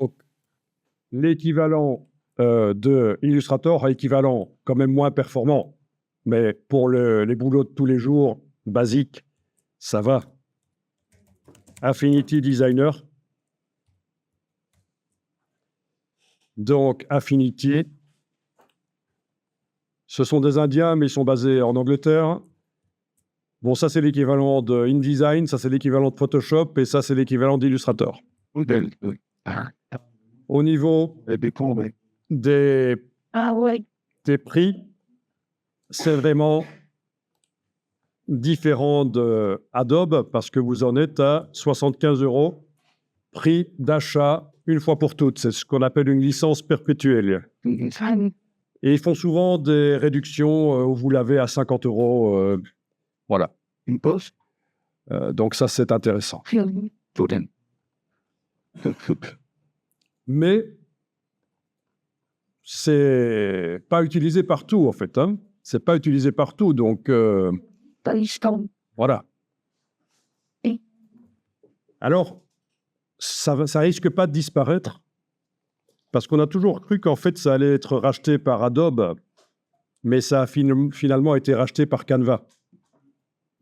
Donc, l'équivalent de Illustrator, équivalent quand même moins performant, mais pour les boulots de tous les jours, basiques, ça va. Affinity Designer. Donc, Affinity, ce sont des Indiens, mais ils sont basés en Angleterre. Bon, ça, c'est l'équivalent de InDesign, ça, c'est l'équivalent de Photoshop, et ça, c'est l'équivalent d'Illustrator. Au niveau des prix, c'est vraiment différent de Adobe parce que vous en êtes à 75 €, prix d'achat une fois pour toutes. C'est ce qu'on appelle une licence perpétuelle. Et ils font souvent des réductions où vous l'avez à 50 €. Voilà. Donc ça, c'est intéressant. Mais c'est pas utilisé partout, en fait. Hein. C'est pas utilisé partout, donc voilà. Alors, ça risque pas de disparaître parce qu'on a toujours cru qu'en fait, ça allait être racheté par Adobe, mais ça a finalement été racheté par Canva.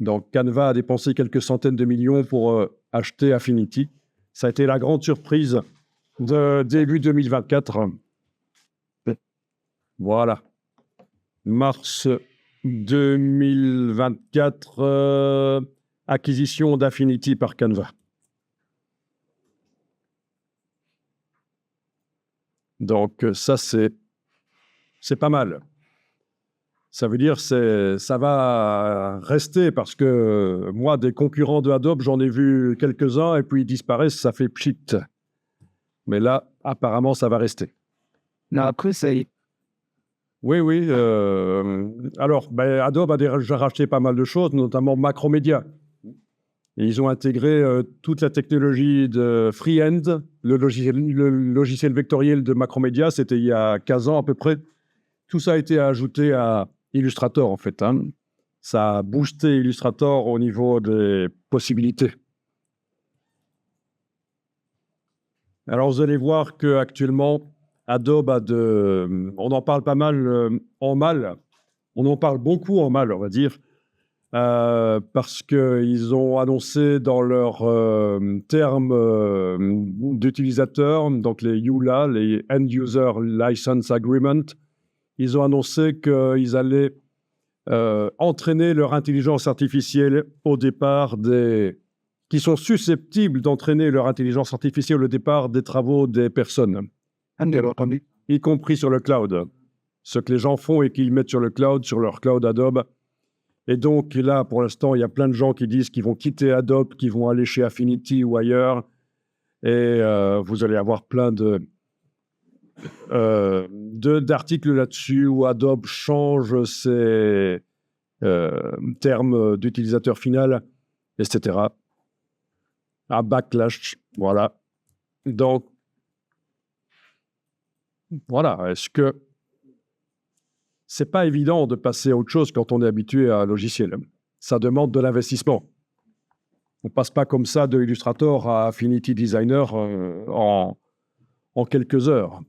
Donc, Canva a dépensé quelques centaines de millions pour acheter Affinity. Ça a été la grande surprise de début 2024. Voilà. Mars 2024, acquisition d'Affinity par Canva. Donc, ça, c'est pas mal. Ça veut dire que ça va rester parce que moi, des concurrents de Adobe, j'en ai vu quelques-uns et puis ils disparaissent, ça fait pchit. Mais là, apparemment, ça va rester. Oui. Alors, Adobe a déjà racheté pas mal de choses, notamment Macromedia. Et ils ont intégré toute la technologie de Freehand, le logiciel vectoriel de Macromedia, c'était il y a 15 ans à peu près. Tout ça a été ajouté à Illustrator, en fait. Hein. Ça a boosté Illustrator au niveau des possibilités. Alors, vous allez voir qu'actuellement, Adobe on en parle pas mal en mal. On en parle beaucoup en mal, on va dire. Parce qu'ils ont annoncé dans leurs termes d'utilisateurs, donc les EULA, les End User License Agreement, ils ont annoncé qu'ils allaient entraîner leur intelligence artificielle au départ qui sont susceptibles d'entraîner leur intelligence artificielle au départ des travaux des personnes, y compris sur le cloud. Ce que les gens font et qu'ils mettent sur le cloud, sur leur cloud Adobe. Et donc là, pour l'instant, il y a plein de gens qui disent qu'ils vont quitter Adobe, qu'ils vont aller chez Affinity ou ailleurs. Et vous allez avoir plein d'articles là-dessus où Adobe change ses termes d'utilisateur final, etc. Un backlash, voilà. Donc, voilà. Est-ce que c'est pas évident de passer à autre chose quand on est habitué à un logiciel. Ça demande de l'investissement. On passe pas comme ça de Illustrator à Affinity Designer en quelques heures.